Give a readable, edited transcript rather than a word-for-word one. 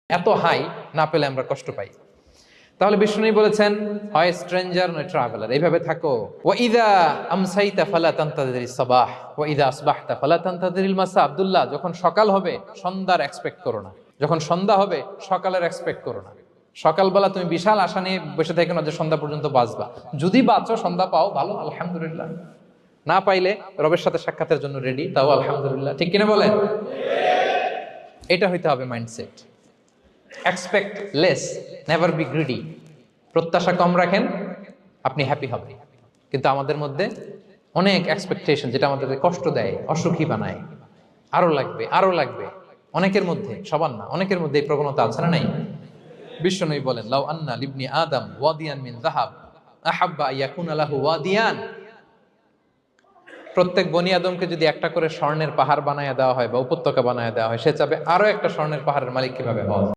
এত হাই না পেলে আমরা কষ্ট পাই। তাহলে বিষ্ণু বলেছেন, হয় স্ট্রেঞ্জার নয় ট্রাভেলার, এইভাবে থাকো। ওয়াইদা আমসাইতা ফালা তানতাযিরিস সাবাহ ওয়াইদা আসবাহতা ফালা তানতাযিরিল মাসা। আব্দুল্লাহ, যখন সকাল হবে সন্ধ্যার এক্সপেক্ট করো না, যখন সন্ধ্যা হবে সকালের এক্সপেক্ট করো না। সকালবেলা তুমি বিশাল আশা নিয়ে বসে থেকো না যে সন্ধ্যা পর্যন্ত বাঁচবা। যদি বাঁচো, সন্ধ্যা পাও, ভালো, আলহামদুলিল্লাহ। না পাইলে রবের সাথে সাক্ষাতের জন্য রেডি, তাও আলহামদুলিল্লাহ। ঠিক কিনা বলেন? এটা হইতে হবে mindset. Expect less, never be greedy. প্রত্যাশা কম রাখেন, আপনি হ্যাপি হবেন। কিন্তু আমাদের মধ্যে অনেক এক্সপেকটেশন, যেটা আমাদের কষ্ট দেয়, অসুখী বানায়। আরো লাগবে, আরো লাগবে। অনেকের মধ্যে, সবার না, অনেকের মধ্যে এই প্রবণতা আছে না নাই? বিশ্বনবী বলেন, লাউ আন্না লিবনি আদম ওয়াদিয়ান মিন যাহাব আহাব্বা আইয়াকুনা লাহু ওয়াদিয়ান। প্রত্যেক বনি আদমকে যদি একটা করে স্বর্ণের পাহাড় বানায় দেওয়া হয় বা উপত্যকা বানায় দেওয়া হয়, সে চাবে আরো একটা স্বর্ণের পাহাড়ের মালিক কিভাবে হওয়া যায়।